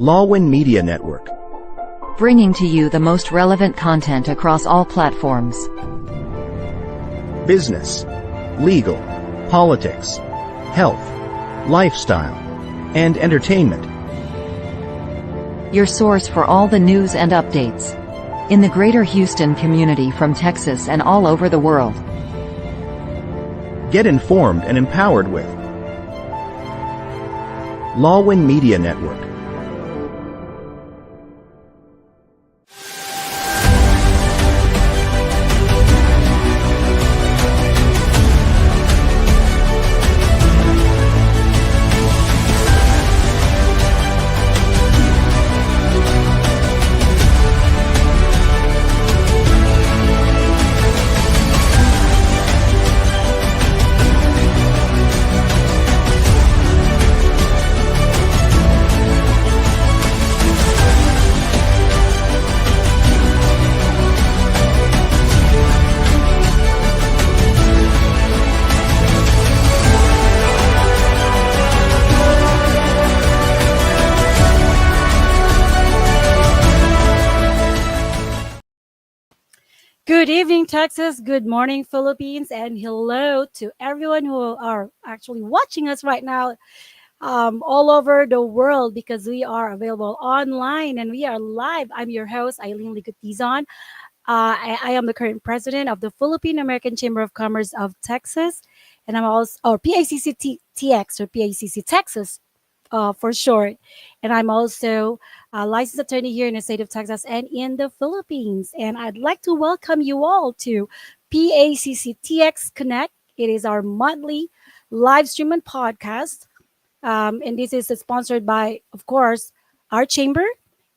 Lawin Media Network, bringing to you the most relevant content across all platforms. Business, legal, politics, health, lifestyle, and entertainment. Your source for all the news and updates in the greater Houston community from Texas and all over the world. Get informed and empowered with Lawin Media Network. Good evening, Texas. Good morning, Philippines. And hello to everyone who are actually watching us right now all over the world, because we are available online and we are live. I'm your host, Eileen Ligutizon. I am the current president of the Philippine-American Chamber of Commerce of Texas. And I'm also, or PACCTX, or PACC Texas for short. And I'm also a licensed attorney here in the state of Texas and in the Philippines. And I'd like to welcome you all to PACCTX Connect. It is our monthly live stream and podcast. And this is sponsored by, of course, our chamber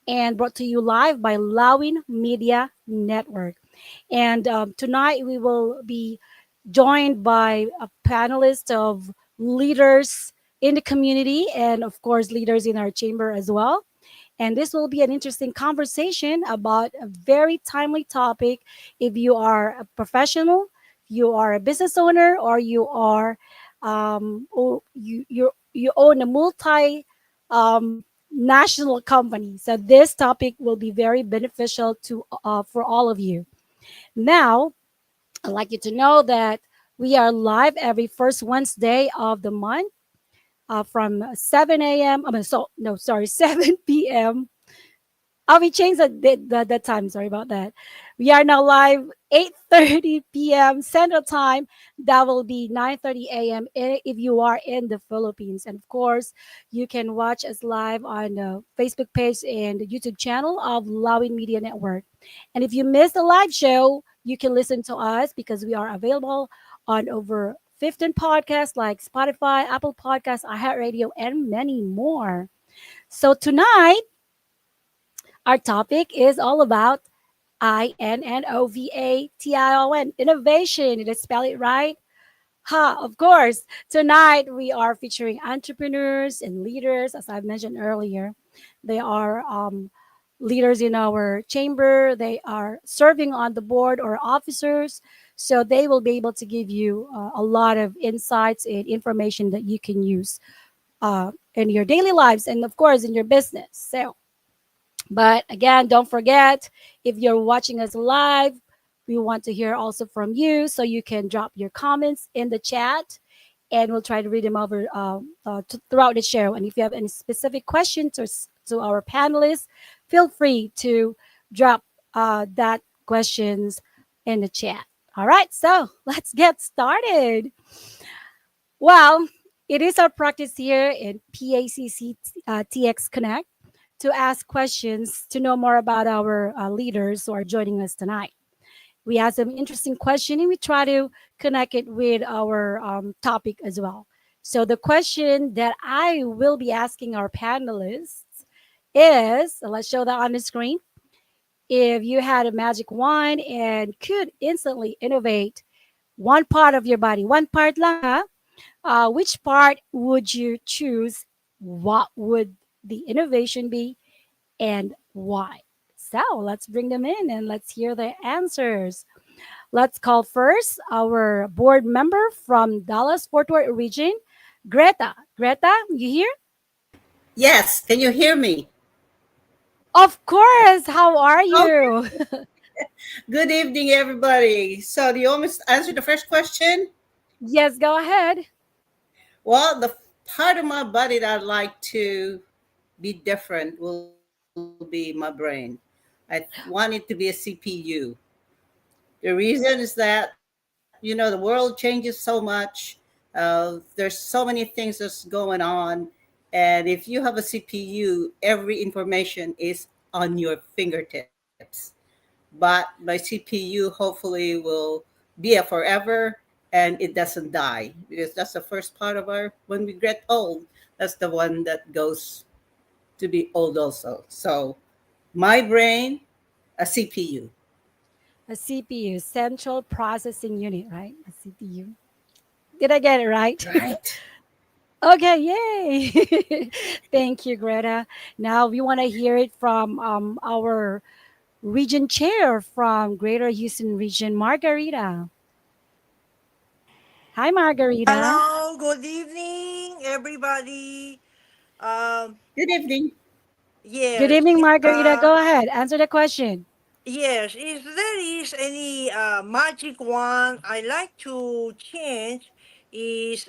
and brought to you live by Lawin Media Network. And tonight we will be joined by a panelist of leaders in the community and, of course, leaders in our chamber as well. And this will be an interesting conversation about a very timely topic. If you are a professional, you are a business owner, or you are you own a multi national company. So this topic will be very beneficial to for all of you. Now, I'd like you to know that we are live every first Wednesday of the month. From 7 a.m. 7 p.m. We changed the time. Sorry about that. We are now live 8:30 p.m. Central Time. That will be 9:30 a.m. if you are in the Philippines. And of course, you can watch us live on the Facebook page and the YouTube channel of Lawin Media Network. And if you missed the live show, you can listen to us because we are available on over 15 podcasts like Spotify, Apple Podcasts, iHeartRadio, and many more. So tonight, our topic is all about INNOVATION, innovation. Did I spell it right? Of course. Tonight, we are featuring entrepreneurs and leaders, as I've mentioned earlier. They are leaders in our chamber. They are serving on the board or officers. So they will be able to give you a lot of insights and information that you can use in your daily lives and, of course, in your business. So, but again, don't forget, if you're watching us live, we want to hear also from you. So you can drop your comments in the chat and we'll try to read them over throughout the show. And if you have any specific questions to our panelists, feel free to drop that questions in the chat. All right, so let's get started. Well, it is our practice here in PACCTX Connect to ask questions to know more about our leaders who are joining us tonight. We ask them interesting questions and we try to connect it with our topic as well. So the question that I will be asking our panelists is, let's show that on the screen. If you had a magic wand and could instantly innovate one part of your body, one part lang, which part would you choose? What would the innovation be and why? So let's bring them in and let's hear their answers. Let's call first our board member from Dallas-Fort Worth region, Greta. Greta, you here? Yes. Can you hear me? Of course. How are Okay. you? Good evening, everybody. So, do you want me to answer the first question? Yes, go ahead. Well, the part of my body that I'd like to be different will be my brain. I want it to be a CPU. The reason is that, the world changes so much. There's so many things that's going on. And if you have a CPU, every information is on your fingertips. But my CPU hopefully will be a forever and it doesn't die because that's the first part of our when we get old. That's the one that goes to be old also. So my brain, a CPU. A CPU, Central Processing Unit, right? A CPU. Did I get it right? Right. Okay, yay. Thank you, Greta. Now we want to hear it from our region chair from Greater Houston Region, Margarita. Hi, Margarita. Hello, good evening, everybody. Um, Good evening. Good yes, evening, Margarita. Go ahead. Answer the question. yes. If there is any magic one I like to change, is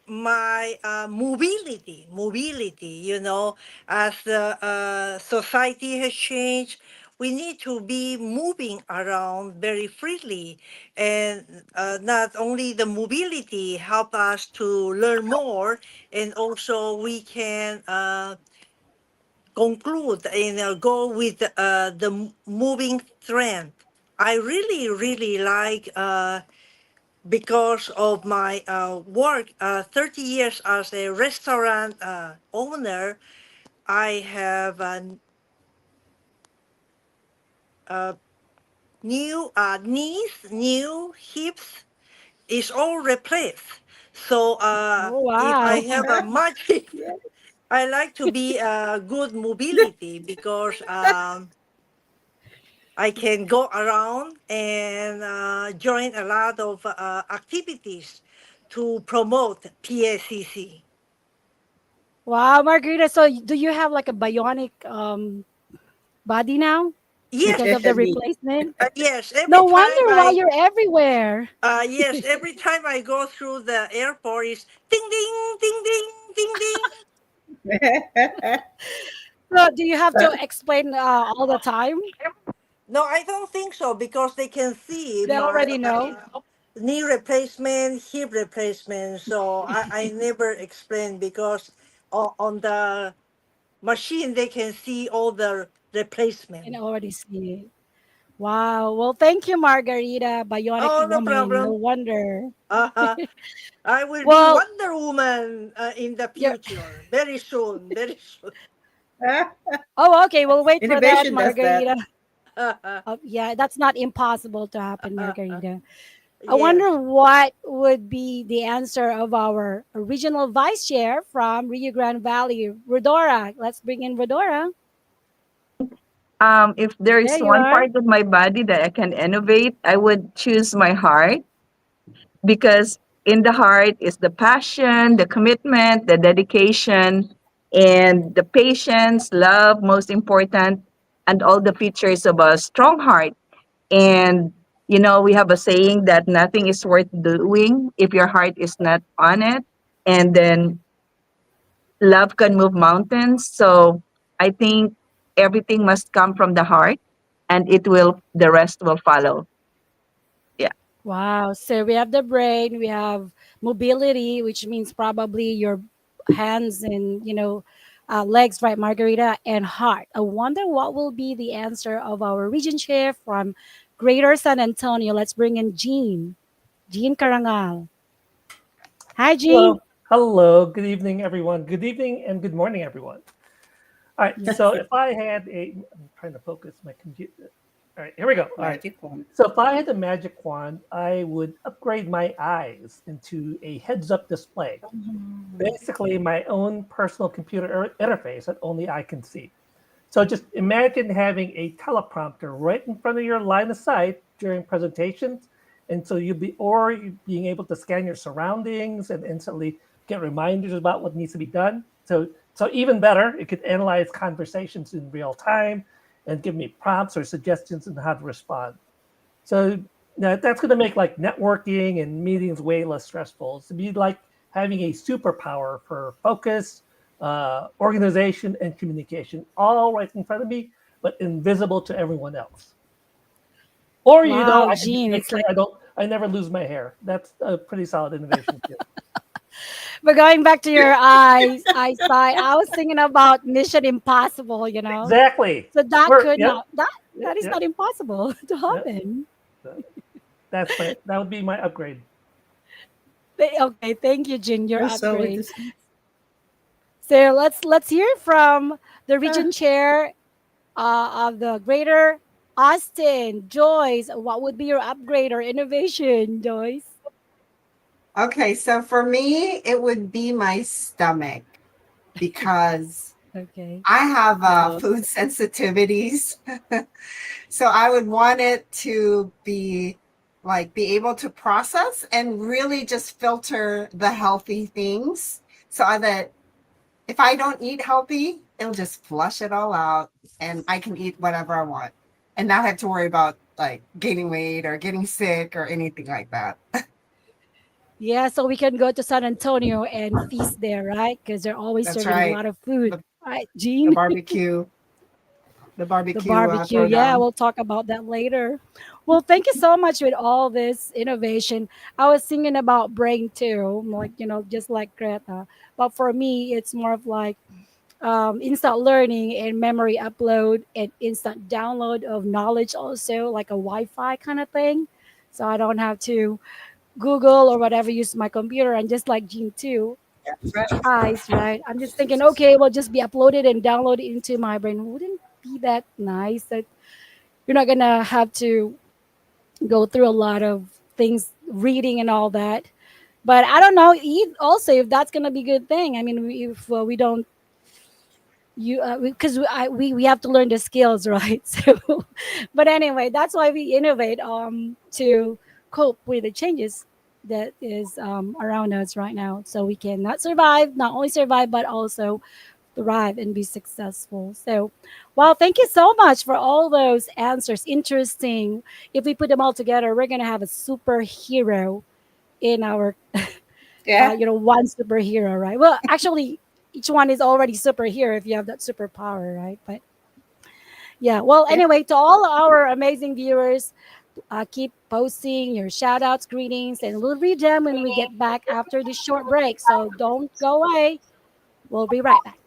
my mobility. Mobility. As the society has changed, we need to be moving around very freely, and not only the mobility help us to learn more, and also we can. Conclude and go with the moving trend. I really, really like, because of my work, 30 years as a restaurant owner, I have new knees, new hips, is all replaced. So Oh, if I wow. have a magic, Yeah. I like to be good mobility because I can go around and join a lot of activities to promote PACC. Wow, Margarita. So, do you have like a bionic body now Yes, because of the Me. replacement? yes. No wonder why you're everywhere. Yes, every time I go through the airport, is ding ding ding ding ding ding. So, do you have to explain all the time? No, I don't think so because they can see They my already know. knee replacement, hip replacement. So I never explain because on the machine they can see all the Can replacement. already see it. Wow. Well, thank you, Margarita, bionic Oh, no woman. No problem. wonder. Uh, I will be Well, Wonder Woman in the you're. future. Very soon. Very soon. Oh, okay. We'll wait for that, Innovation does that. Margarita. Yeah, that's not impossible to happen, Margarita. I Yes. wonder what would be the answer of our regional vice chair from Rio Grande Valley, Rodora. Let's bring in Rodora. If there is There you one are. part of my body that I can innovate, I would choose my heart because in the heart is the passion, the commitment, the dedication, and the patience, love, most important, and all the features of a strong heart. And, we have a saying that nothing is worth doing if your heart is not on it. And then love can move mountains. So I think everything must come from the heart and the rest will follow. Yeah. Wow. So we have the brain, we have mobility, which means probably your hands and, legs, right, Margarita, and heart. I wonder what will be the answer of our region chair from Greater San Antonio. Let's bring in Jean. Jean Karangal. Hi, Jean. Hello. Hello. Good evening, everyone. Good evening and good morning, everyone. All right. So Yes. if I had I'm trying to focus my computer. All right. Here we go. All right. Magic one. So if I had a magic wand, I would upgrade my eyes into a heads-up display. Basically, my own personal computer interface that only I can see. So just imagine having a teleprompter right in front of your line of sight during presentations. And so you being able to scan your surroundings and instantly get reminders about what needs to be done. So So even better, it could analyze conversations in real time and give me prompts or suggestions on how to respond. So now that's going to make like networking and meetings way less stressful. It's to be like having a superpower for focus, organization, and communication, all right in front of me, but invisible to everyone else. Or Wow, I can just Gene, make it's sure like, I never lose my hair. That's a pretty solid innovation too. but going back to your eyesight, I was thinking about Mission Impossible, Exactly. So that Or could yep, not that yep, that is yep, not impossible to yep. happen. So that would be my upgrade. Okay, thank you, Jin. Your We're so with upgrade. this. So let's hear from the region Ah, chair of the Greater Austin, Joyce. What would be your upgrade or innovation, Joyce? Okay, so for me, it would be my stomach because Okay. I have no. food sensitivities. So I would want it to be able to process and really just filter the healthy things so that if I don't eat healthy, it'll just flush it all out and I can eat whatever I want and not have to worry about like gaining weight or getting sick or anything like that. Yeah, so we can go to San Antonio and feast there, right? Because they're always That's serving a right. lot of food, The, right, the Gene? barbecue, the The barbecue barbecue. Yeah, throwdown. we'll talk about that later. Well, thank you so much with all this innovation. I was thinking about brain too, like, just like Greta. But for me, it's more of like instant learning and memory upload and instant download of knowledge, also like a Wi Fi kind of thing. So I don't have to Google or whatever, use my computer. And just like Gene too, That's right. eyes, right? I'm just thinking, okay, will just be uploaded and downloaded into my brain. Wouldn't be that nice that you're not gonna have to go through a lot of things, reading and all that. But I don't know. Also, if that's gonna be a good thing. I mean, if we don't, you because we have to learn the skills, right? So, but anyway, that's why we innovate to cope with the changes that is around us right now, so we can not only survive but also thrive and be successful. So, well, thank you so much for all those answers. Interesting. If we put them all together, we're gonna have a superhero in our, Yeah. one superhero, right? Well, actually, each one is already superhero if you have that superpower, right? But yeah. Well, Yeah. anyway, to all our amazing viewers, keep posting your shout outs, greetings, and we'll read them when we get back after this short break. So don't go away. We'll be right back.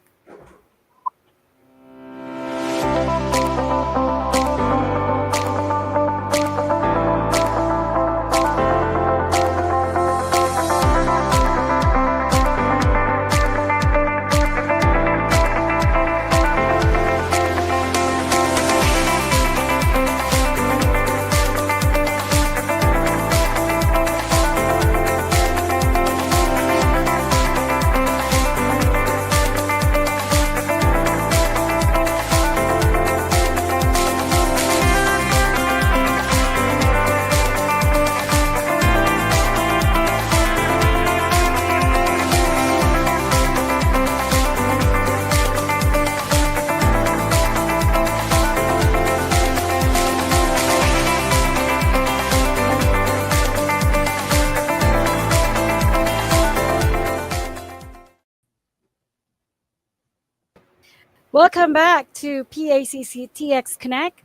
Welcome back to PACCTX Connect,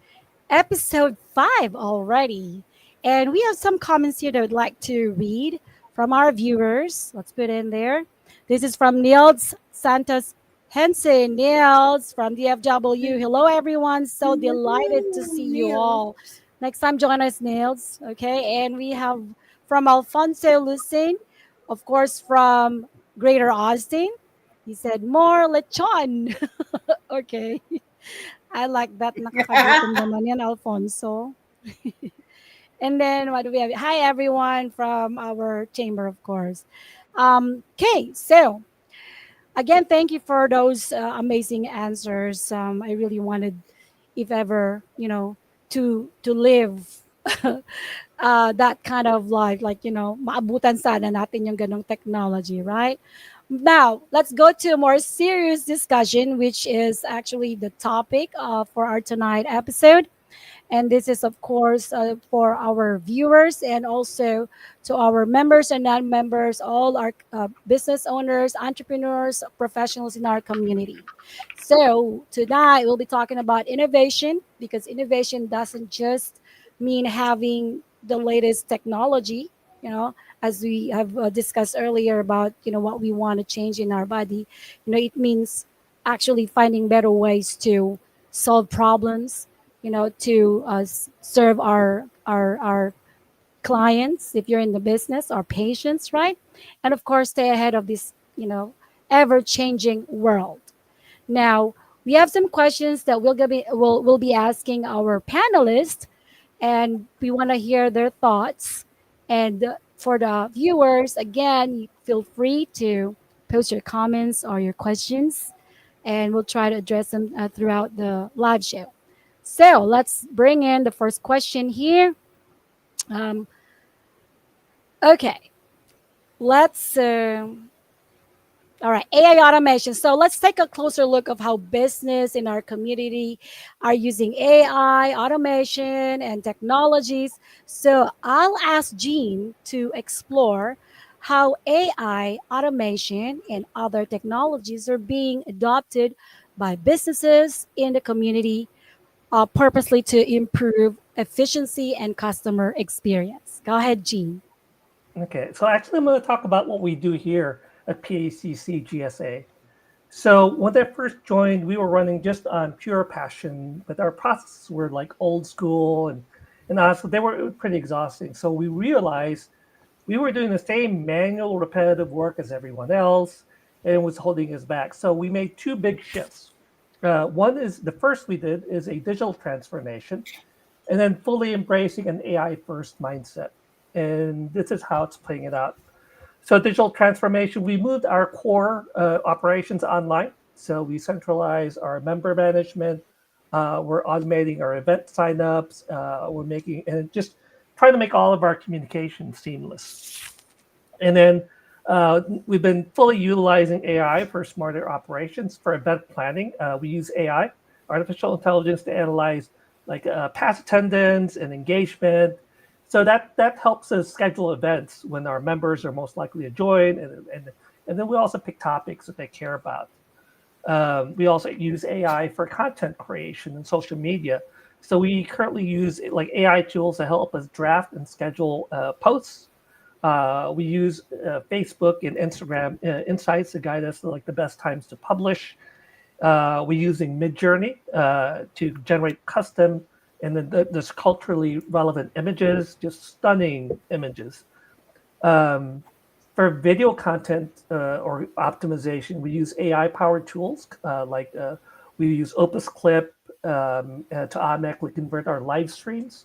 episode 5 already. And we have some comments here that would like to read from our viewers. Let's put in there. This is from Niels Santos Henson. Niels from DFW. Hello, everyone. So delighted to see you all. Next time, join us, Niels. Okay. And we have from Alfonso Lucin, of course, from Greater Austin. He said, more lechon. Okay. I like that. Nakakagutom naman yan, Alfonso. And then what do we have? Hi, everyone from our chamber, of course. Okay, so again, thank you for those amazing answers. I really wanted, if ever, to live that kind of like maabutan sana natin yung ganong technology, right? Now let's go to a more serious discussion, which is actually the topic for our tonight episode. And this is, of course, for our viewers and also to our members and non-members, all our business owners, entrepreneurs, professionals in our community. So tonight we'll be talking about innovation, because innovation doesn't just mean having the latest technology, as we have discussed earlier about what we want to change in our body. It means actually finding better ways to solve problems, to serve our clients, if you're in the business, our patients, right? And of course, stay ahead of this, ever changing world. Now, we have some questions that we'll be asking our panelists, and we want to hear their thoughts. And for the viewers, again, you feel free to post your comments or your questions, and we'll try to address them throughout the live show. So let's bring in the first question here. Um, okay, let's. All right, AI automation. So let's take a closer look of how business in our community are using AI automation and technologies. So I'll ask Jean to explore how AI automation and other technologies are being adopted by businesses in the community, purposely to improve efficiency and customer experience. Go ahead, Jean. Okay, so actually, I'm going to talk about what we do here at PACC GSA. So when I first joined, we were running just on pure passion, but our processes were like old school and honestly, they were pretty exhausting. So we realized we were doing the same manual, repetitive work as everyone else, and it was holding us back. So we made two big shifts. One is the first we did is a digital transformation, and then fully embracing an AI first mindset. And this is how it's playing it out. So digital transformation, we moved our core operations online. So we centralize our member management. We're automating our event signups. We're making and just trying to make all of our communication seamless. And then we've been fully utilizing AI for smarter operations for event planning. We use AI, artificial intelligence, to analyze like past attendance and engagement. So that helps us schedule events when our members are most likely to join, and then we also pick topics that they care about. We also use AI for content creation and social media. So we currently use like AI tools to help us draft and schedule posts. We use Facebook and Instagram insights to guide us to like the best times to publish. We're using Midjourney to generate custom and then there's culturally relevant images, just stunning images. For video content or optimization, we use AI-powered tools we use Opus Clip to automatically convert our live streams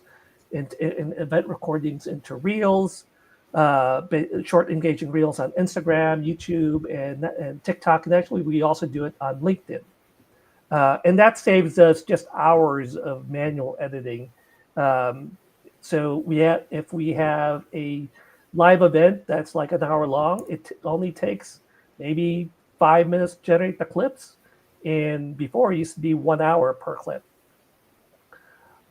and event recordings into reels, short engaging reels on Instagram, YouTube, and TikTok. And actually, we also do it on LinkedIn. And that saves us just hours of manual editing. So if we have a live event that's like an hour long, it only takes maybe 5 minutes to generate the clips. And before it used to be 1 hour per clip.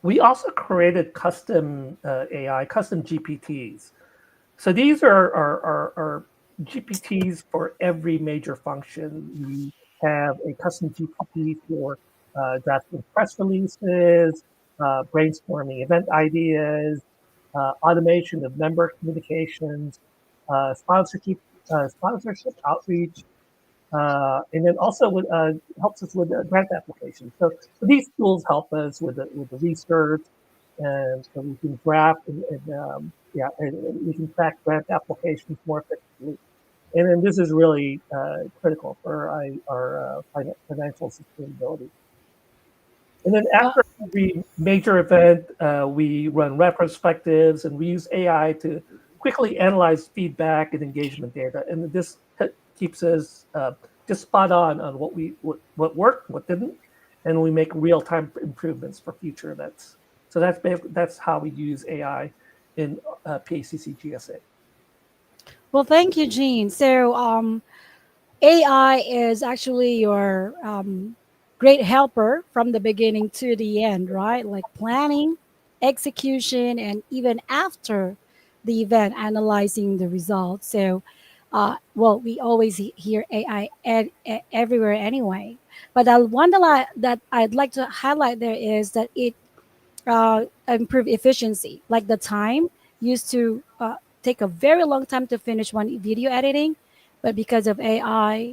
We also created custom AI, custom GPTs. So these are GPTs for every major function. We have a custom GPT for drafting press releases, brainstorming event ideas, automation of member communications, sponsorship outreach, and then also helps us with grant applications. So these tools help us with the research, and so we can draft and we can track grant applications more effectively. And then this is really critical for our financial sustainability. And then after every major event, we run retrospectives and we use AI to quickly analyze feedback and engagement data. And this keeps us just spot on what worked, what didn't, and we make real-time improvements for future events. So that's how we use AI in PACC GSA. Well, thank you, Jean. So, AI is actually your great helper from the beginning to the end, right? Like planning, execution, and even after the event, analyzing the results. So, well, we always hear AI everywhere anyway. But one that I'd like to highlight there is that it improve efficiency. Like the time used to take a very long time to finish one video editing, but because of AI,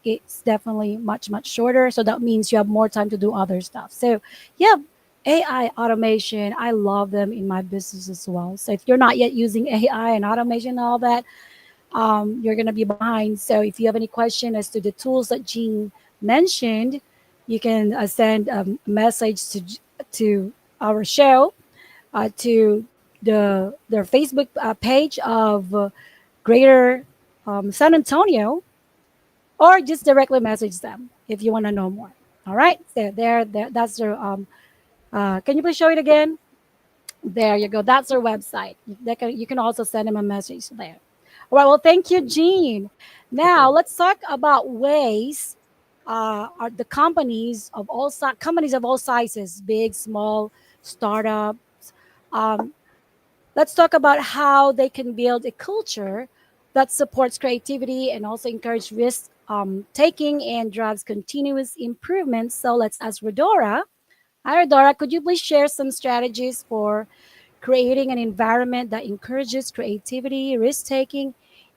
it's definitely much shorter. So that means you have more time to do other stuff. So yeah, AI automation, I love them in my business as well. So if you're not yet using AI and automation and all that, you're gonna be behind. So if you have any question as to the tools that Jean mentioned, you can send a message to our show, to their Facebook page of Greater San Antonio, or just directly message them if you want to know more. All right, there, that's their. Can you please show it again? There you go. That's their website. You can also send them a message there. All right. Well, thank you, Jean. Now let's talk about ways are the companies of all sizes, big, small, startup. Um, let's talk about how they can build a culture that supports creativity and also encourage risk taking and drives continuous improvement. So let's ask Rodora. Hi, Rodora. Could you please share some strategies for creating an environment that encourages creativity, risk taking,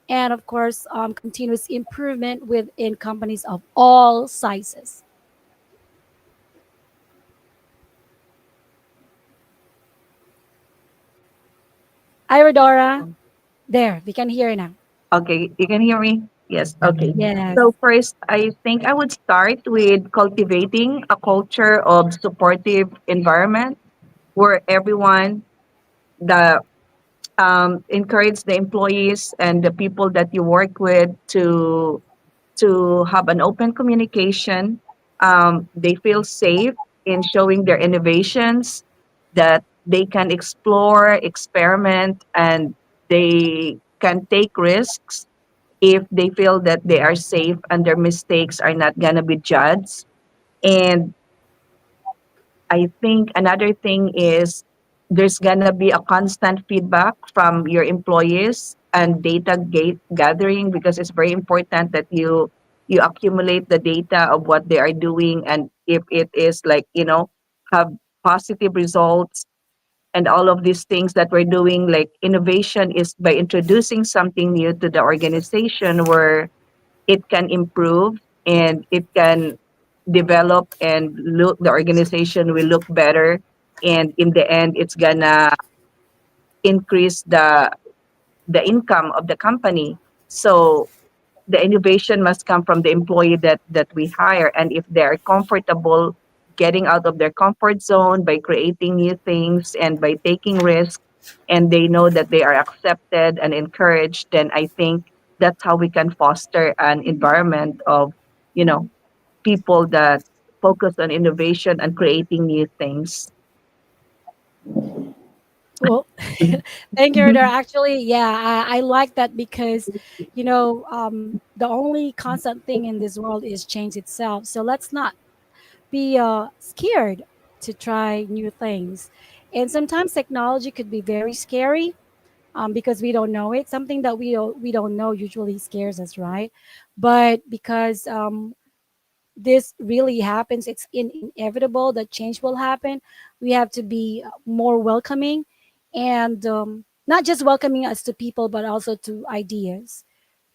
and of course, continuous improvement within companies of all sizes? Hi, Rodora. There, we can hear you now. Okay, you can hear me? Yes, okay. Yes. So first, I think I would start with cultivating a culture of supportive environment where everyone the encourage the employees and the people that you work with to have an open communication. They feel safe in showing their innovations, that they can explore, experiment, and they can take risks if they feel that they are safe and their mistakes are not gonna be judged. And I think another thing is there's gonna be a constant feedback from your employees and gathering, because it's very important that you accumulate the data of what they are doing, and if it is like have positive results, and all of these things that we're doing, like innovation is by introducing something new to the organization where it can improve and it can develop, and look the organization will look better, and in the end it's gonna increase the income of the company. So the innovation must come from the employee that we hire, and if they're comfortable getting out of their comfort zone by creating new things and by taking risks, and they know that they are accepted and encouraged, then I think that's how we can foster an environment of you know people that focus on innovation and creating new things. Well, thank you, Rodora. Actually, yeah, I like that because, the only constant thing in this world is change itself. So let's not be scared to try new things. And sometimes technology could be very scary, because we don't know it. Something that we don't know usually scares us, right? But because this really happens, it's inevitable that change will happen. We have to be more welcoming, and not just welcoming us to people, but also to ideas.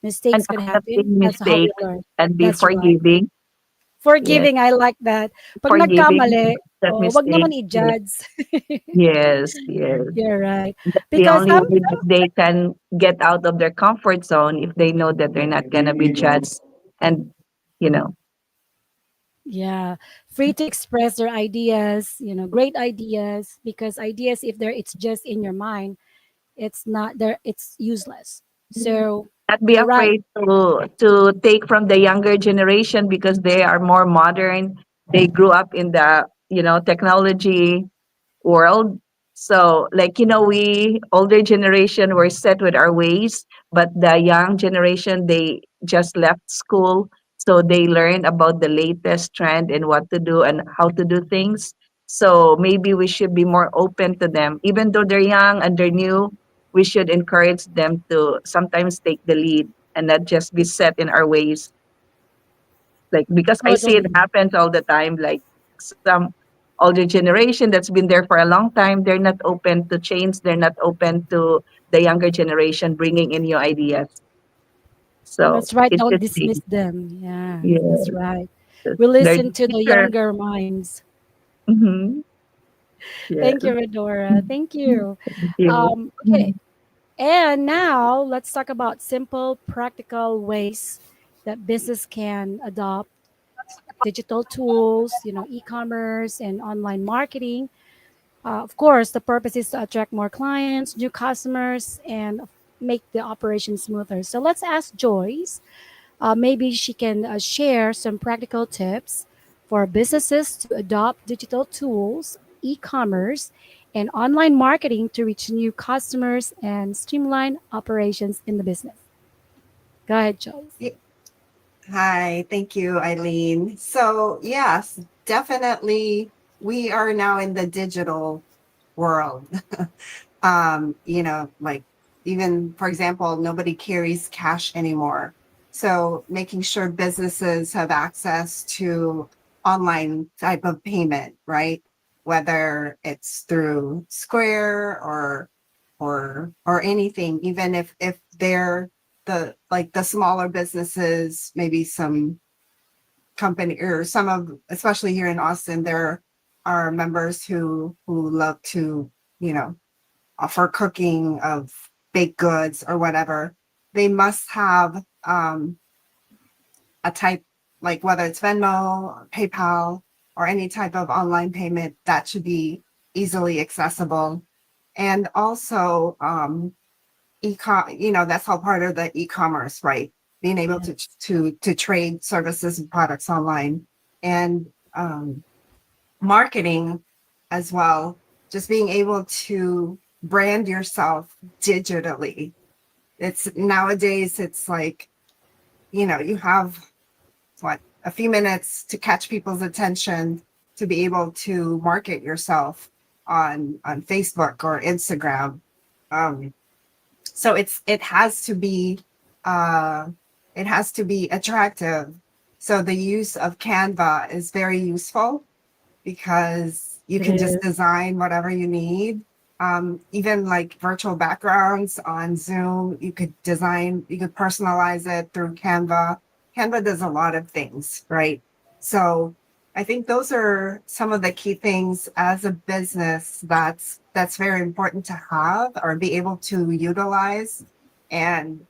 And Mistakes could happen. accepting That's how we mistakes learn. and be That's right. forgiving. Yes, Forgiving, I like that. Pag forgiving, nagkamali, that oh, wag naman mistake. i-judge. Yes, yes. You're right. That's the Because only way that they can get out of their comfort zone, if they know that they're not gonna be judged. And you know, yeah, free to express their ideas, great ideas, because ideas, if it's just in your mind, it's not there, it's useless. So not be you're right. afraid to take from the younger generation, because they are more modern. They grew up in the technology. world. So, like, we older generation were set with our ways, but the young generation, they just left school. So they learn about the latest trend and what to do and how to do things. So maybe we should be more open to them. Even though they're young and they're new, we should encourage them to sometimes take the lead and not just be set in our ways. Like, because I see it Totally. happens all the time, like some older generation that's been there for a long time, they're not open to change, they're not open to the younger generation bringing in new ideas. So That's right. it Don't should be, dismiss them. Yeah, yeah, that's right. We they're listen the to the future. younger minds. Hmm. Yeah. Thank you, Redora. Thank you. Thank you. Okay. And now let's talk about simple, practical ways that business can adopt digital tools, e-commerce and online marketing. Of course, the purpose is to attract more clients, new customers, and make the operation smoother. So let's ask Joyce. Maybe she can share some practical tips for businesses to adopt digital tools, e-commerce, and online marketing to reach new customers and streamline operations in the business. Go ahead, Joyce. Y- Hi, thank you, Eileen. So, yes, definitely we are now in the digital world. Like, even for example, nobody carries cash anymore. So making sure businesses have access to online type of payment, right? Whether it's through Square or anything, even if they're the smaller businesses, maybe some company or some of, especially here in Austin, there are members who love to, you know, for cooking of baked goods or whatever. They must have a type, like whether it's Venmo, PayPal, or any type of online payment that should be easily accessible. And also, that's all part of the e-commerce, right? Being able Yeah. to trade services and products online, and marketing as well. Just being able to brand yourself digitally. It's nowadays, it's like, you have what, a few minutes to catch people's attention, to be able to market yourself on Facebook or Instagram. Um, so uh, it has to be attractive. So the use of Canva is very useful because you It can just is. design whatever you need. Even like virtual backgrounds on Zoom, you could personalize it through Canva. Canva does a lot of things, right? So I think those are some of the key things as a business that's very important to have or be able to utilize. And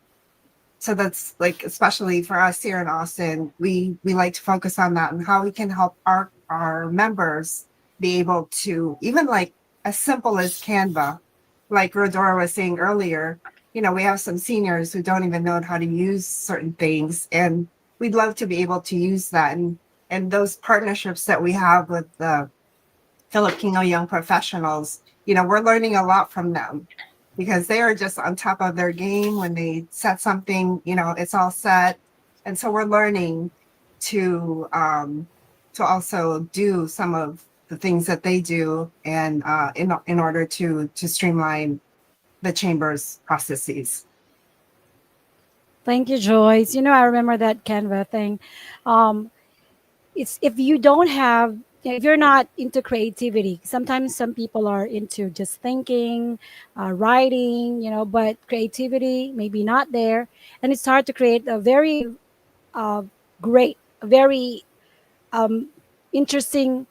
so that's like, especially for us here in Austin, we like to focus on that and how we can help our members be able to, even like as simple as Canva, like Rodora was saying earlier. We have some seniors who don't even know how to use certain things, and we'd love to be able to use that. And those partnerships that we have with the Filipino young professionals, we're learning a lot from them because they are just on top of their game. When they set something, it's all set. And so we're learning to also do some of the things that they do, and in order to streamline the chamber's processes. Thank you, Joyce. I remember that Canva thing. Um, it's if you don't have, if you're not into creativity. Sometimes some people are into just thinking, writing, but creativity maybe not there, and it's hard to create a very uh, great, very um, interesting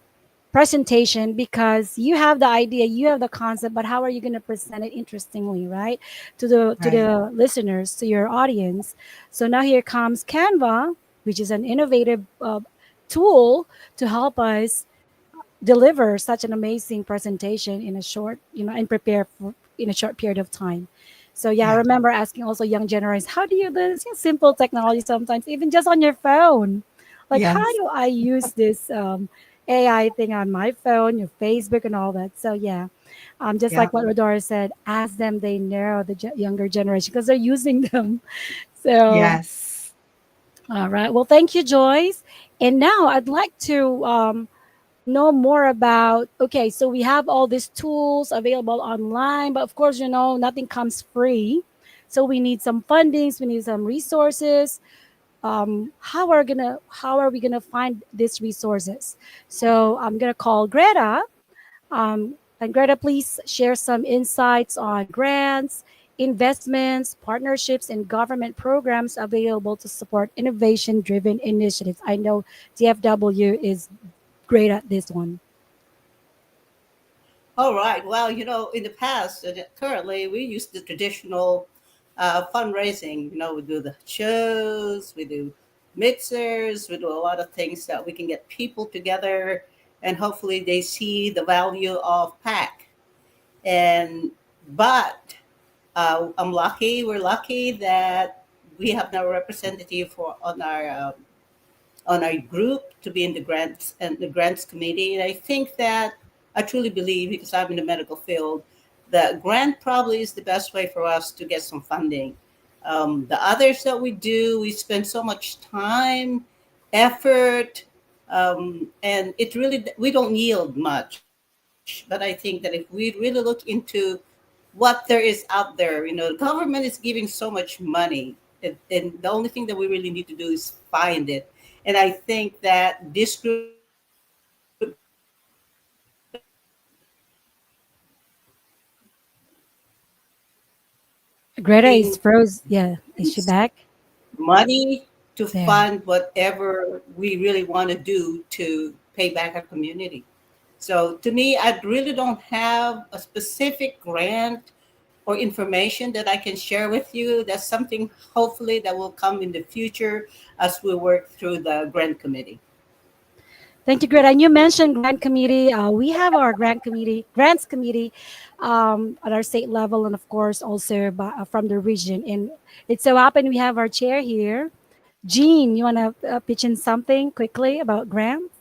presentation because you have the idea, you have the concept, but how are you going to present it interestingly, right? To the Right. listeners, to your audience. So now here comes Canva, which is an innovative tool to help us deliver such an amazing presentation in a short, and prepare for in a short period of time. So yeah, I Yeah. remember asking also young generations, how do you do this simple technology sometimes, even just on your phone? Like, how Yes. do I use this? AI thing on my phone, your Facebook, and all that. So yeah, just like Yep. what Rodora said, ask them. They know the younger generation because they're using them. So Yes. all right. Well, thank you, Joyce. And now I'd like to know more about. Okay, so we have all these tools available online, but of course, nothing comes free. So we need some fundings. We need some resources. How are we gonna find these resources? So I'm gonna call Greta. And Greta, please share some insights on grants, investments, partnerships, and government programs available to support innovation-driven initiatives. I know DFW is great at this one. All right. Well, in the past, currently, we use the traditional fundraising. We do the shows, we do mixers, we do a lot of things that we can get people together, and hopefully they see the value of PAC. And but we're lucky that we have now a representative for on our group to be in the grants committee. And I think that I truly believe, because I'm in the medical field, that grant probably is the best way for us to get some funding. The others that we do, we spend so much time, effort, and it really we don't yield much. But I think that if we really look into what there is out there, the government is giving so much money, and the only thing that we really need to do is find it. And I think that this group that we have now is the best way for us to get Greta is funding, froze. Yeah, is she back? money to There. fund whatever we really want to do to pay back our community. So to me, I really don't have a specific grant or information that I can share with you. That's something hopefully that will come in the future as we work through the grant committee. Thank you, Greta. And you mentioned grant committee. We have our grants committee, at our state level, and of course also from the region. And it so happened we have our chair here. Jean, you want to pitch in something quickly about grants?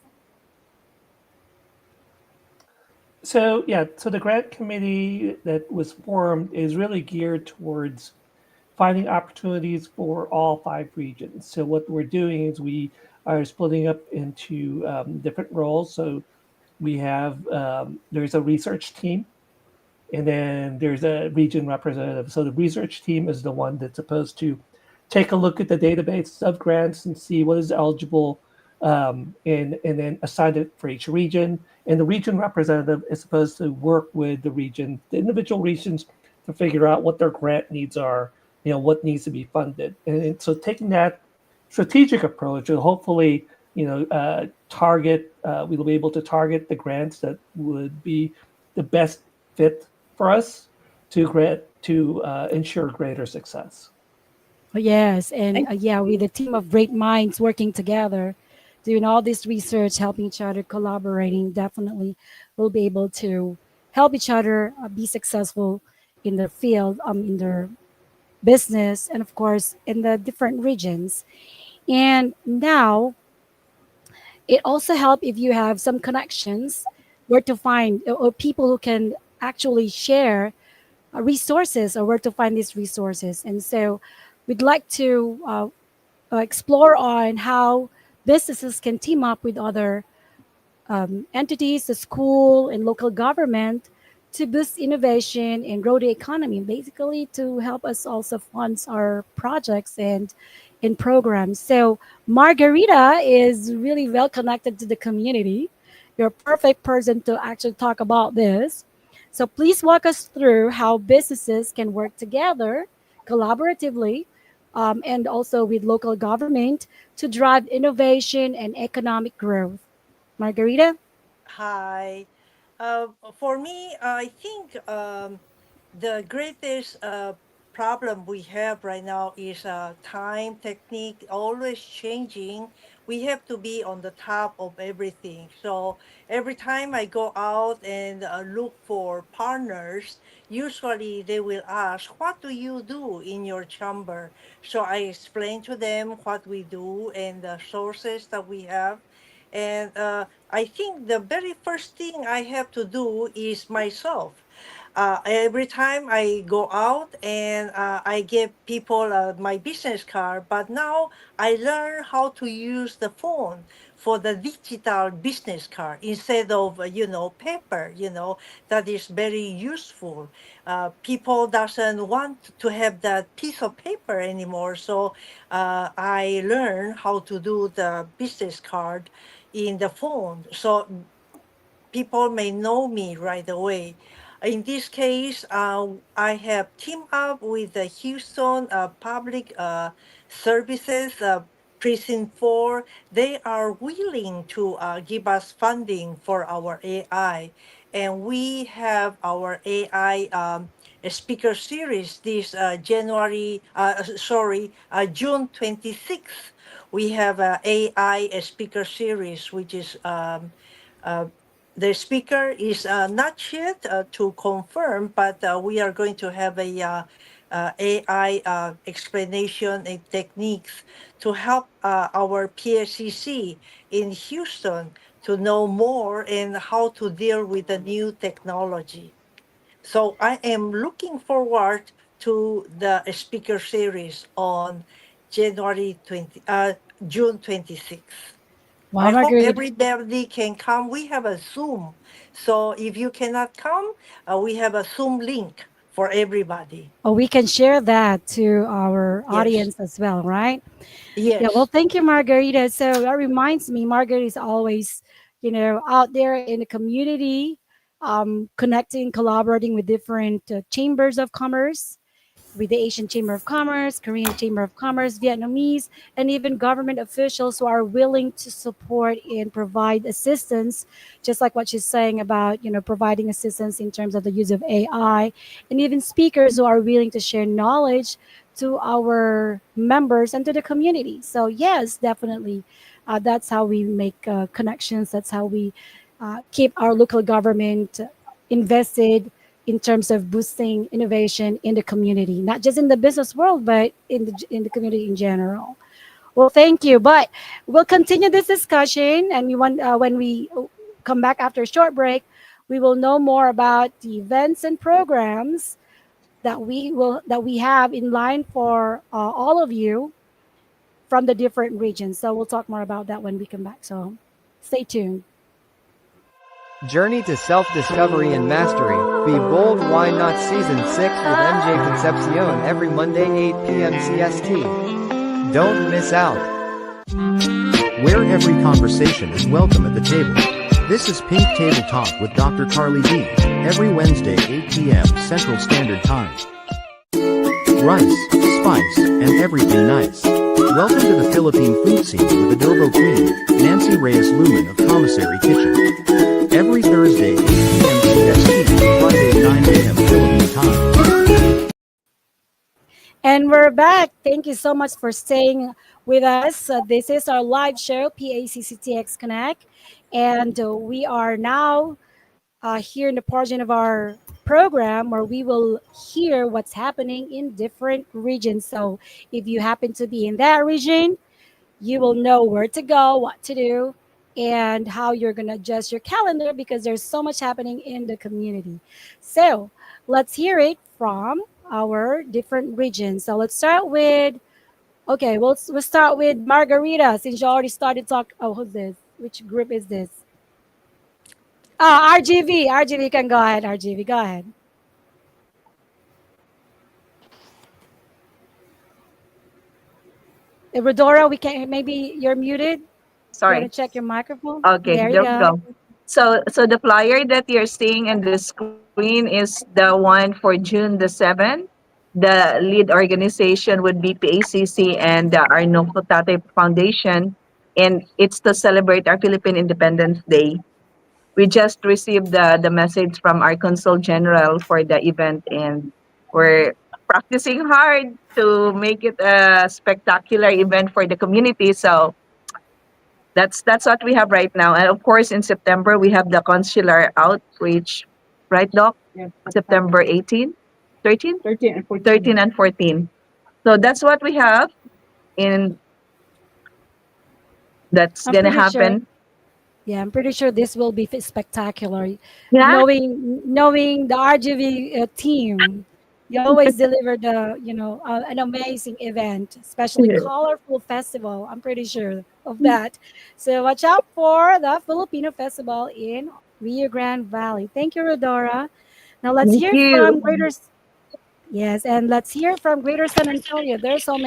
So yeah, so the grant committee that was formed is really geared towards finding opportunities for all five regions. So what we're doing is we are splitting up into different roles. So we have there's a research team, and then there's a region representative. So the research team is the one that's supposed to take a look at the database of grants and see what is eligible, and then assign it for each region. And the region representative is supposed to work with the individual regions, to figure out what their grant needs are, what needs to be funded. And so taking that strategic approach will hopefully, we'll be able to target the grants that would be the best fit for us to ensure greater success. Oh, yes, and Thank yeah, with you. a team of great minds working together, doing all this research, helping each other, collaborating, definitely we'll be able to help each other be successful in their field, in their business, and of course in the different regions. And now it also help if you have some connections where to find, or people who can actually share resources, or where to find these resources. And so we'd like to explore on how businesses can team up with other entities, the school and local government, to boost innovation and grow the economy, basically to help us also fund our projects and in programs. So Margarita is really well connected to the community. You're a perfect person to actually talk about this. So please walk us through how businesses can work together collaboratively, and also with local government to drive innovation and economic growth. Margarita? Hi. For me, I think the greatest problem we have right now is time technique always changing. We have to be on the top of everything. So every time I go out and look for partners, usually they will ask, "What do you do in your chamber?" So I explain to them what we do and the sources that we have, And I think the very first thing I have to do is myself. Every time I go out and I give people my business card, but now I learn how to use the phone for the digital business card instead of paper. That is very useful. People doesn't want to have that piece of paper anymore, so I learn how to do the business card in the phone. So people may know me right away. In this case, I have teamed up with the Houston Public Services Precinct 4. They are willing to give us funding for our AI. And we have our AI speaker series this June 26th. We have a AI speaker series, which is uh, the speaker is not yet to confirm, but we are going to have a AI explanation and techniques to help our PSCC in Houston to know more and how to deal with the new technology. So I am looking forward to the speaker series on January 20, June 26th. Wow, I hope Margarita. everybody can come. We have a Zoom. So if you cannot come, we have a Zoom link for everybody. Oh, we can share that to our Yes. audience as well, right? Yeah, well, Yes. thank you, Margarita. So that reminds me, Margarita is always, out there in the community, connecting, collaborating with different chambers of commerce, with the Asian Chamber of Commerce, Korean Chamber of Commerce, Vietnamese, and even government officials who are willing to support and provide assistance, just like what she's saying about, providing assistance in terms of the use of AI, and even speakers who are willing to share knowledge to our members and to the community. So yes, definitely, that's how we make connections. That's how we keep our local government invested in terms of boosting innovation in the community, not just in the business world, but in the community in general. Well, thank you. But we'll continue this discussion, and we want when we come back after a short break, we will know more about the events and programs that we have in line for all of you from the different regions. So we'll talk more about that when we come back. So stay tuned. Journey to self-discovery and mastery. Be bold, why not? Season 6 with MJ Concepcion every Monday 8 p.m. CST. Don't miss out. Where every conversation is welcome at the table. This is Pink Table Talk with Dr. Carly D. Every Wednesday 8 p.m. Central Standard Time. Rice, spice, and everything nice. Welcome to the Philippine food scene with adobo queen, Nancy Reyes Lumen of Commissary Kitchen. Every Thursday 8 p.m. CST, Friday 9 a.m. Philippine time. And we're back. Thank you so much for staying with us. This is our live show, PACCTX Connect. And we are now here in the portion of our program where we will hear what's happening in different regions. So if you happen to be in that region, you will know where to go, what to do, and how you're going to adjust your calendar because there's so much happening in the community. So let's hear it from our different regions. So let's start with, okay, we'll start with Margarita since you already started talk. Oh, who's this? Which group is this? RGV. RGV can go ahead. RGV, go ahead. Rodora, we can maybe you're muted. You want Sorry. to check your microphone? Okay, There you there we go. go. So the flyer that you're seeing in the screen is the one for June the 7th. The lead organization would be PACC and the Arno Tate Foundation, and it's to celebrate our Philippine Independence Day. We just received the message from our consul general for the event, and we're practicing hard to make it a spectacular event for the community. So that's what we have right now. And of course, in September, we have the consular outreach, right, Doc? Yeah, September 18, 13, 13 and 14. 13 and 14. So that's what we have, and that's I'm going to pretty sure. happen. Yeah, I'm pretty sure this will be spectacular. Yeah. Knowing the RGV team, you always deliver an amazing event, especially colorful festival. I'm pretty sure of that. So watch out for the Filipino festival in Rio Grande Valley. Thank you, Rodora. Now let's Thank hear from you. Greater. Yes, and let's hear from Greater San Antonio. There's so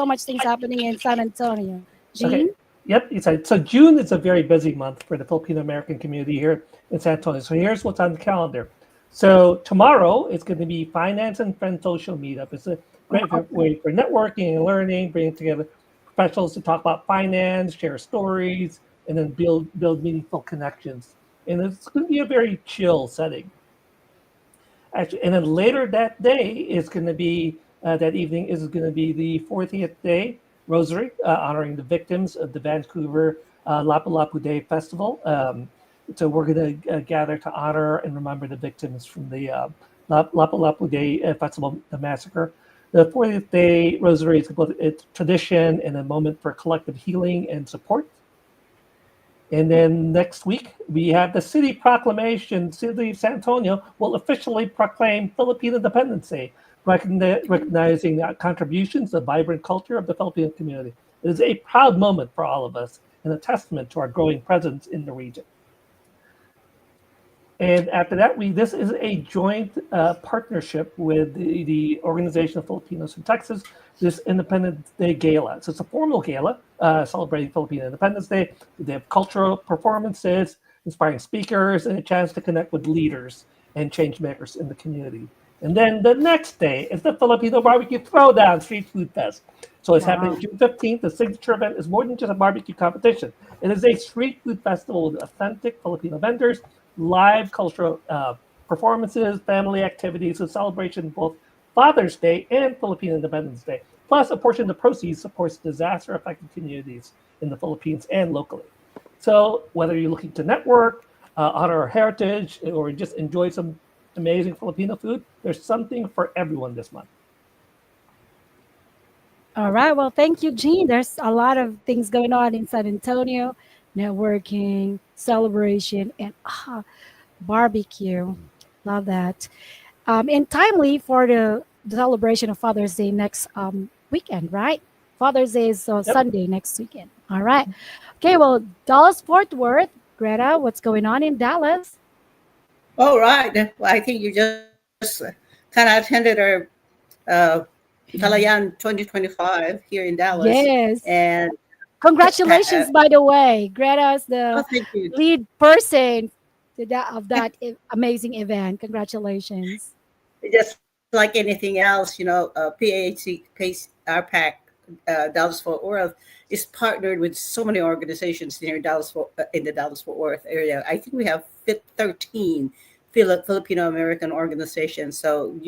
much things happening in San Antonio. Okay. Jean. Yep. So June is a very busy month for the Filipino-American community here in San Antonio. So here's what's on the calendar. So tomorrow it's going to be Finance and Friends Social Meetup. It's a great way for networking and learning, bringing together professionals to talk about finance, share stories, and then build meaningful connections. And it's going to be a very chill setting. Actually, and then later that day is going to be that evening is going to be the 40th day rosary, honoring the victims of the Vancouver Lapu Lapu Day Festival. So we're going to gather to honor and remember the victims from the Lapu Lapu Day Festival, the massacre. The 40th day rosary is both a tradition and a moment for collective healing and support. And then next week, we have the city proclamation. City of San Antonio will officially proclaim Philippine Independence Day, recognizing the contributions, the vibrant culture of the Filipino community. It is a proud moment for all of us and a testament to our growing presence in the region. And after that, this is a joint partnership with the Organization of Filipinos in Texas, this Independence Day Gala. So it's a formal gala celebrating Philippine Independence Day. They have cultural performances, inspiring speakers, and a chance to connect with leaders and change makers in the community. And then the next day is the Filipino Barbecue Throwdown Street Food Fest. So it's happening June 15th. The signature event is more than just a barbecue competition. It is a street food festival with authentic Filipino vendors, live cultural performances, family activities, a celebration of both Father's Day and Philippine Independence Day. Plus, a portion of the proceeds supports disaster-affected communities in the Philippines and locally. So whether you're looking to network, honor our heritage, or just enjoy some amazing Filipino food, there's something for everyone this month. All right. Well, thank you, Jean. There's a lot of things going on in San Antonio, networking, celebration, and barbecue. Love that. And timely for the celebration of Father's Day next weekend, right? Father's Day is Sunday next weekend. All right. Okay. Well, Dallas Fort Worth, Greta, what's going on in Dallas? All right. Well, I think you just kind of attended our uh, Kalayan 2025 here in Dallas, Yes. and Congratulations, by the way. Greta's the oh, thank you. lead person of that amazing event. Congratulations. Just like anything else, our PAC, Dallas Fort Worth, is partnered with so many organizations near in the Dallas Fort Worth area. I think we have 13 Filipino American organizations. So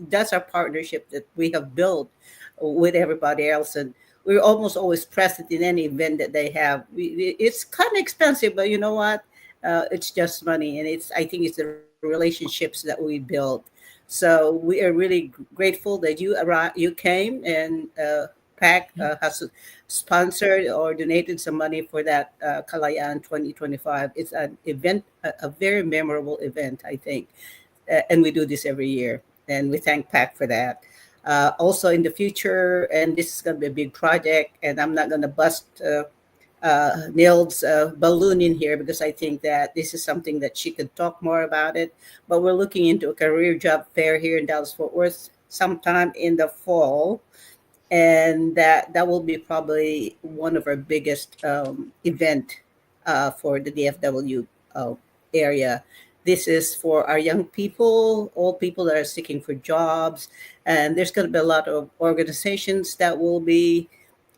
that's our partnership that we have built with everybody else, and we're almost always present in any event that they have. It's kind of expensive, but you know what? It's just money, and I think it's the relationships that we build. So we are really grateful that you came, and PAC has sponsored or donated some money for that Kalayan 2025. It's an event, a very memorable event, I think, and we do this every year, and we thank PAC for that. Also in the future, and this is going to be a big project, and I'm not going to bust Nils balloon in here because I think that this is something that she could talk more about it. But we're looking into a career job fair here in Dallas Fort Worth sometime in the fall, and that will be probably one of our biggest event for the DFW area. This is for our young people, all people that are seeking for jobs, and there's going to be a lot of organizations that will be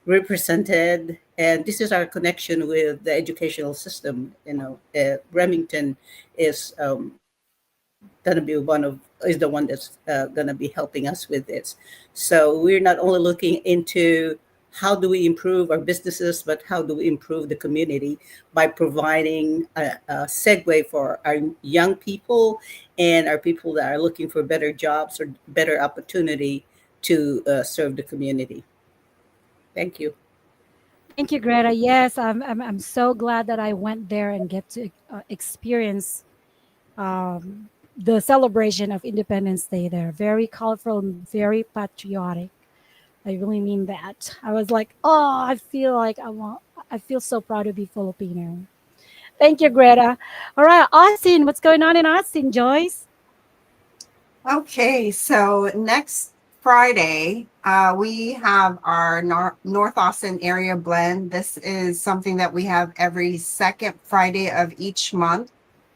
represented, and this is our connection with the educational system. Remington is is the one that's going to be helping us with this. So we're not only looking into how do we improve our businesses, but how do we improve the community by providing a segue for our young people and our people that are looking for better jobs or better opportunity to serve the community. Thank you. Thank you, Greta. Yes, I'm so glad that I went there and get to experience the celebration of Independence Day there. Very colorful and very patriotic. I really mean that. I was like, oh, I feel like I feel so proud to be Filipino. Thank you, Greta. All right, Austin, what's going on in Austin, Joyce? Okay, so next Friday, we have our North Austin area blend. This is something that we have every second Friday of each month.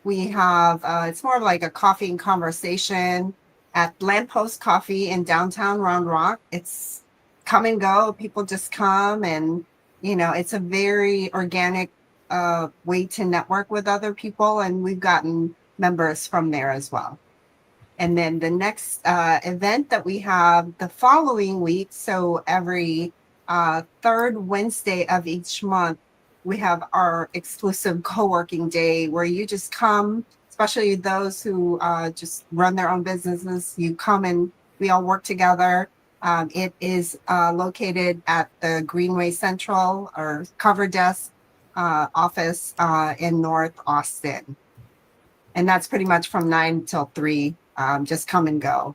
We have, it's more of like a coffee and conversation at Lamppost Coffee in downtown Round Rock. It's come and go. People just come and, it's a very organic way to network with other people. And we've gotten members from there as well. And then the next event that we have the following week, so every third Wednesday of each month, we have our exclusive co-working day where you just come, especially those who just run their own businesses. You come and we all work together. It is located at the Greenway Central or Cover Desk office in North Austin. And that's pretty much from 9 till 3, just come and go.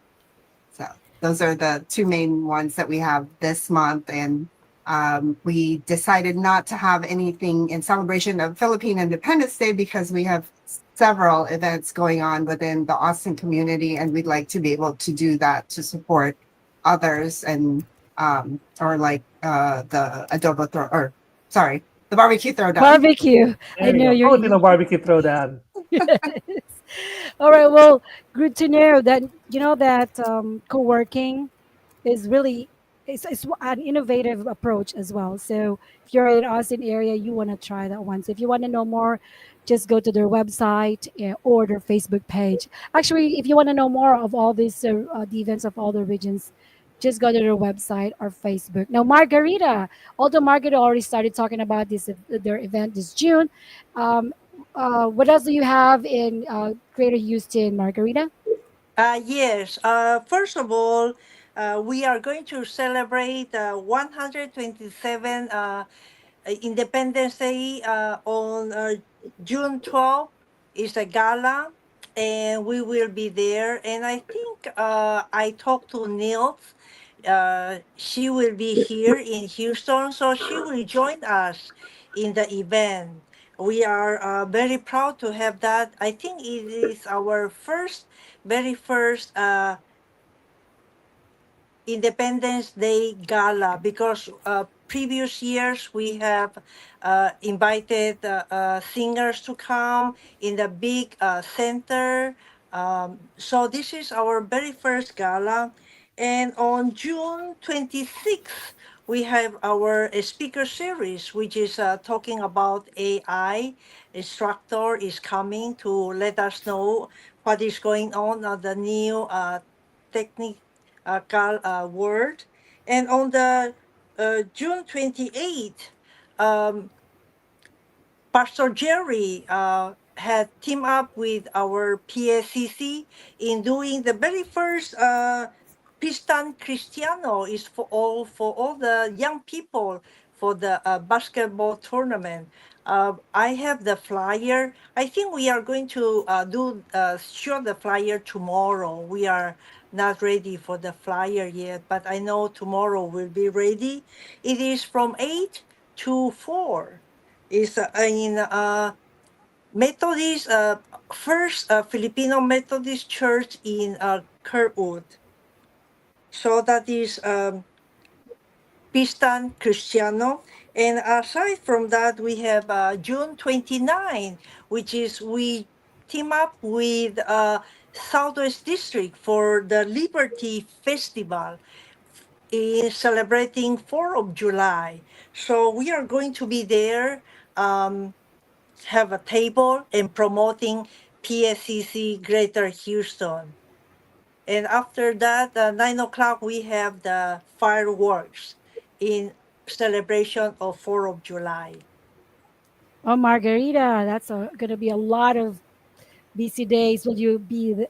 So those are the two main ones that we have this month. And we decided not to have anything in celebration of Philippine Independence Day because we have several events going on within the Austin community. And we'd like to be able to do that to support others and or like the adobo throw, or sorry, the barbecue throwdown. Barbecue. I There you know go. you're. Filipino barbecue throwdown. Yes. All right. Well, good to know that you know that co-working is really it's an innovative approach as well. So if you're in Austin area, you want to try that one. So if you want to know more, just go to their website or their Facebook page. Actually, if you want to know more of all these the events of all the regions, just go to their website or Facebook. Now, Margarita, although Margarita already started talking about this their event this June, um, what else do you have in Greater Houston, Margarita? Yes. First of all, we are going to celebrate 127 Independence Day on June 12th. Is a gala, and we will be there. And I think I talked to Nils. She will be here in Houston, so she will join us in the event. We are very proud to have that. I think it is our very first Independence Day gala because previous years we have invited singers to come in the big center. So this is our very first gala. And on June 26th, we have our speaker series, which is talking about AI. Instructor is coming to let us know what is going on the new technique word. And on the June 28th, um, Pastor Jerry had teamed up with our PACC in doing the very first Pistan Cristiano is for all the young people for the basketball tournament. I have the flyer. I think we are going to show the flyer tomorrow. We are not ready for the flyer yet, but I know tomorrow will be ready. It is from 8 to 4. Is in Methodist first Filipino Methodist Church in Kirkwood. So that is Pistan Cristiano. And aside from that, we have June 29, which is we team up with Southwest District for the Liberty Festival in celebrating 4th of July. So we are going to be there, have a table and promoting PSCC Greater Houston. And after that, 9 o'clock, we have the fireworks in celebration of 4th of July. Oh, Margarita, that's going to be a lot of busy days. Will you be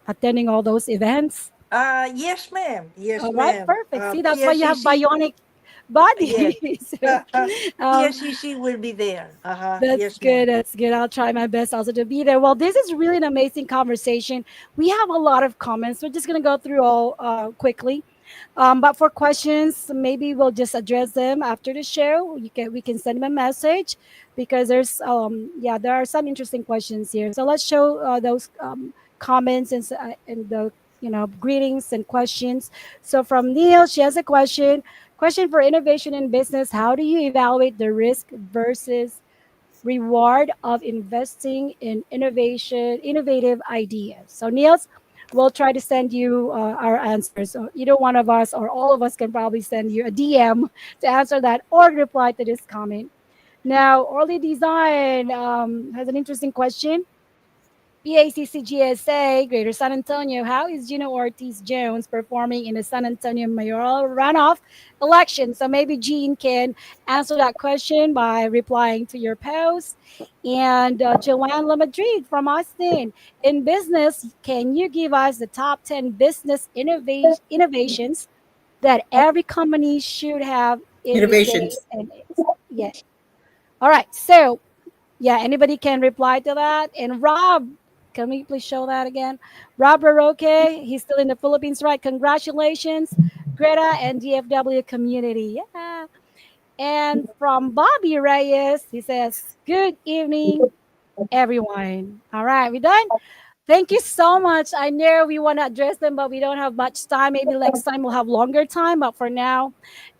attending all those events? Yes, ma'am. Yes, All right, ma'am. perfect. See, that's why you have PSCC. Yes. Buddy. So, um, PSCC will be there. that's Yes, ma'am. good. That's good. I'll try my best also to be there. Well, this is really an amazing conversation. We have a lot of comments. We're just going to go through all quickly. But for questions, maybe we'll just address them after the show. We can send them a message because there are some interesting questions here. So let's show those comments and the greetings and questions. So from Neil, she has a question. Question for innovation in business: how do you evaluate the risk versus reward of investing in innovative ideas? So, Niels, we'll try to send you our answers. So either one of us or all of us can probably send you a DM to answer that or reply to this comment. Now, Early Design has an interesting question. PACCGSA, Greater San Antonio. How is Gino Ortiz Jones performing in the San Antonio mayoral runoff election? So maybe Jean can answer that question by replying to your post. And Joanne Lamadrid from Austin. In business, can you give us the top 10 business innovations that every company should have in this day Innovations. and age? Yeah. All right. So yeah, anybody can reply to that. And Rob, can we please show that again? Rob Baroque, he's still in the Philippines, right? Congratulations, Greta and DFW community. Yeah. And from Bobby Reyes, he says, good evening, everyone. All right, we done? Thank you so much. I know we want to address them, but we don't have much time. Maybe next time we'll have longer time. But for now,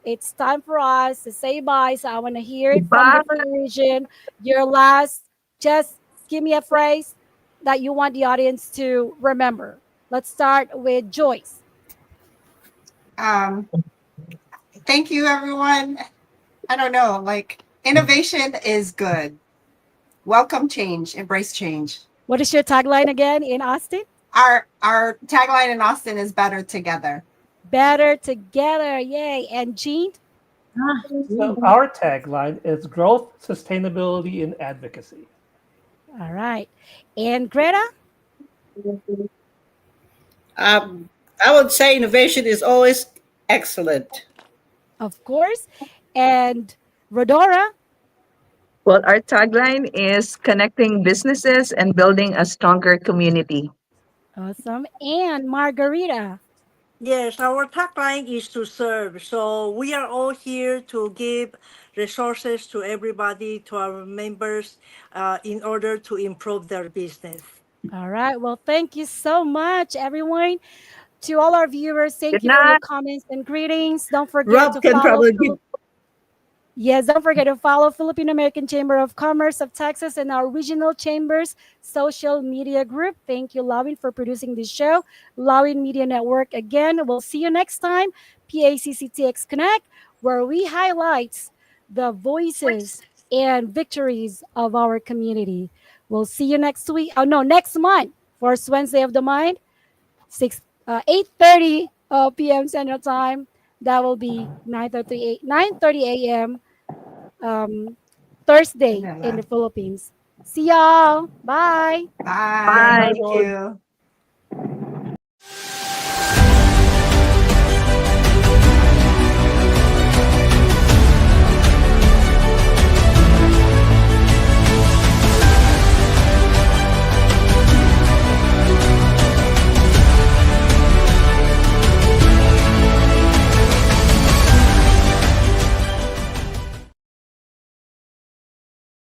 it's time for us to say bye. So I want to hear it from the Bye. Parisian. Your last, just give me a phrase that you want the audience to remember. Let's start with Joyce. Um, thank you, everyone. I don't know, like innovation is good. Welcome change, embrace change. What is your tagline again in Austin? Our tagline in Austin is better together. Better together. Yay. And Jean? So our tagline is growth, sustainability, and advocacy. All right. And Greta? I would say innovation is always excellent. Of course. And Rodora? Well, our tagline is connecting businesses and building a stronger community. Awesome. And Margarita. Yes, our tagline is to serve. So we are all here to give resources to everybody, to our members, in order to improve their business. All right. Well, thank you so much, everyone. To all our viewers, Good thank you for your night. comments and greetings. Don't forget Rob to can follow probably give. Yes, don't forget to follow Philippine-American Chamber of Commerce of Texas and our regional chambers social media group. Thank you, Lawin, for producing this show. Lawin Media Network. Again, we'll see you next time. PACCTX Connect, where we highlight the voices and victories of our community. We'll see you next week. Oh no, next month. First Wednesday of the month, 8:30 p.m. Central Time. That will be 9:30 a.m. Um, Thursday in the Philippines. See y'all. Bye. Bye. Bye, Bye. Thank everyone. you.